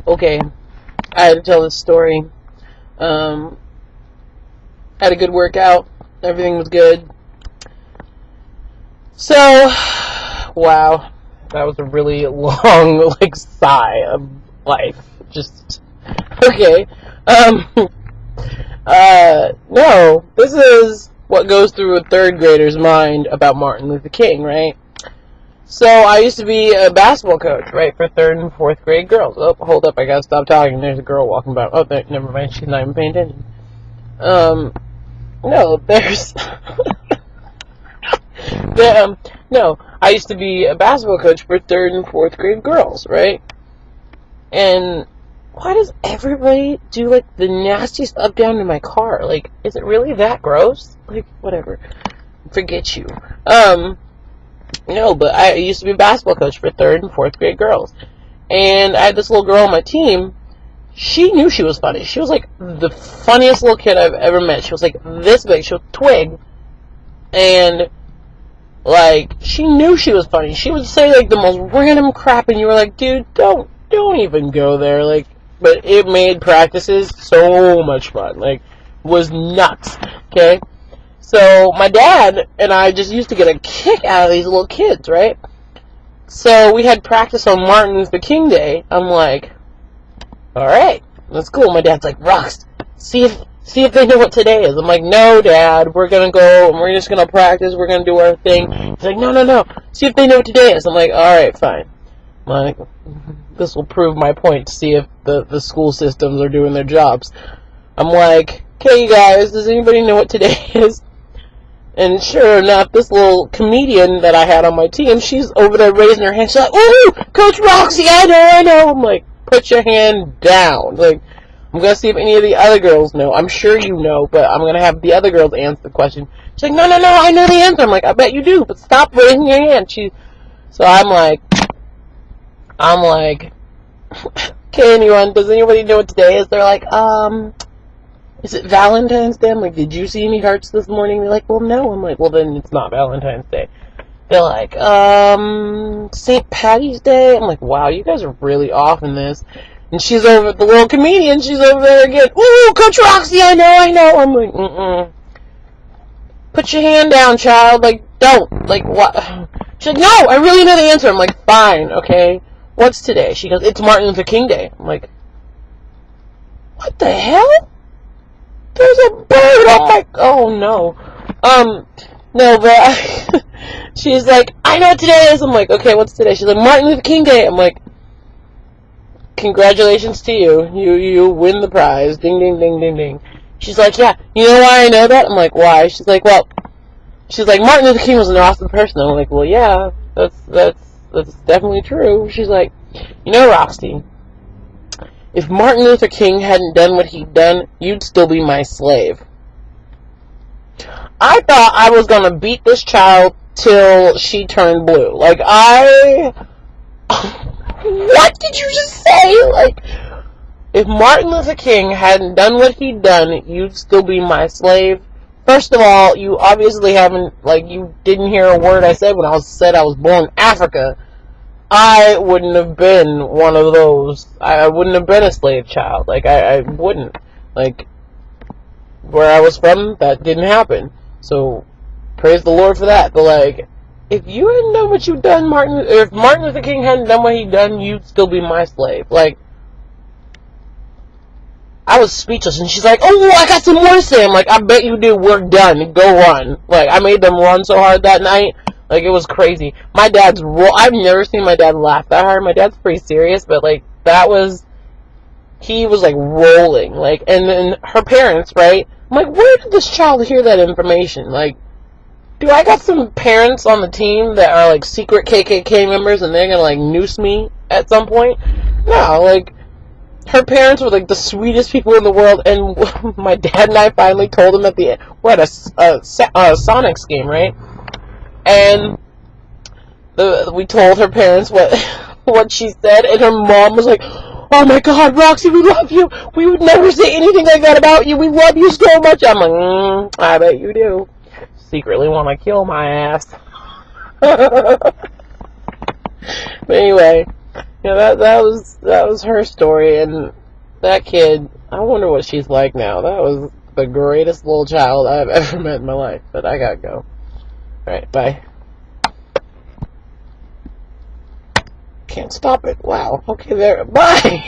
Okay, I had to tell this story. Had a good workout. Everything was good. So, wow, that was a really long, sigh of life. Just, okay. No, this is what goes through a third grader's mind about Martin Luther King, right? So, I used to be a basketball coach, right, for 3rd and 4th grade girls. Oh, hold up, I gotta stop talking. There's a girl walking by. Oh, never mind, she's not even paying attention. No, there's... no, I used to be a basketball coach for 3rd and 4th grade girls, right? And why does everybody do, the nastiest up down in my car? Is it really that gross? Whatever. Forget you. No, but I used to be a basketball coach for 3rd and 4th grade girls. And I had this little girl on my team. She knew she was funny. She was, the funniest little kid I've ever met. She was, this big. She was a twig. And... she knew she was funny. She would say, the most random crap, and you were like, dude, don't even go there, but it made practices so much fun, was nuts, okay? So, my dad and I just used to get a kick out of these little kids, right? So, we had practice on Martin Luther King Day. I'm like, alright, that's cool. My dad's like, Rox, see if they know what today is. I'm like, no, Dad, we're going to go, and we're just going to practice, we're going to do our thing. He's like, no, see if they know what today is. I'm like, alright, fine. This will prove my point to see if the school systems are doing their jobs. I'm like, okay, you guys, does anybody know what today is? And sure enough, this little comedian that I had on my team, she's over there raising her hand. She's like, ooh, Coach Roxy, I know. I'm like, put your hand down. I'm going to see if any of the other girls know. I'm sure you know, but I'm going to have the other girls answer the question. She's like, no, I know the answer. I'm like, I bet you do, but stop raising your hand. So I'm like, okay, anyone, does anybody know what today is? They're like, is it Valentine's Day? I'm like, did you see any hearts this morning? They're like, well, no. I'm like, well, then it's not Valentine's Day. They're like, St. Patty's Day? I'm like, wow, you guys are really off in this. And she's over, the little comedian, she's over there again, ooh, Coach Roxy, I know. I'm like, put your hand down, child, don't, what? She's like, no, I really know the answer. I'm like, fine, okay, what's today? She goes, it's Martin Luther King Day. I'm like, what the hell? There's a bird on my, oh no. No, but, she's like, I know what today is. I'm like, okay, what's today? She's like, Martin Luther King Day. I'm like, congratulations to you. You win the prize. Ding, ding, ding, ding, ding. She's like, yeah, you know why I know that? I'm like, why? She's like, Martin Luther King was an awesome person. I'm like, well, yeah, that's definitely true. She's like, you know, Roxy, if Martin Luther King hadn't done what he'd done, you'd still be my slave. I thought I was gonna beat this child till she turned blue. What did you just say? If Martin Luther King hadn't done what he'd done, you'd still be my slave. First of all, you obviously haven't, you didn't hear a word I said when I said I was born in Africa. I wouldn't have been one of those. I wouldn't have been a slave child. I wouldn't. Where I was from, that didn't happen. So, praise the Lord for that. But, if you hadn't done what you've done, if Martin Luther King hadn't done what he'd done, you'd still be my slave. I was speechless, and she's like, oh, I got some more to say. I'm like, I bet you do. We're done. Go run. I made them run so hard that night. It was crazy. My dad's I've never seen my dad laugh that hard. My dad's pretty serious, but, he was, rolling. And then her parents, right? I'm like, where did this child hear that information? Do I got some parents on the team that are, secret KKK members, and they're gonna, noose me at some point? No, her parents were, the sweetest people in the world, and my dad and I finally told them at the end, we're at a Sonics game, right? And we told her parents what she said, and her mom was like, oh my God, Roxy, we love you. We would never say anything like that about you. We love you so much. I'm like, I bet you do. Secretly want to kill my ass. But anyway, Yeah, that was her story, and that kid, I wonder what she's like now. That was the greatest little child I've ever met in my life, but I gotta go. Alright, bye. Can't stop it. Wow. Okay, there. Bye!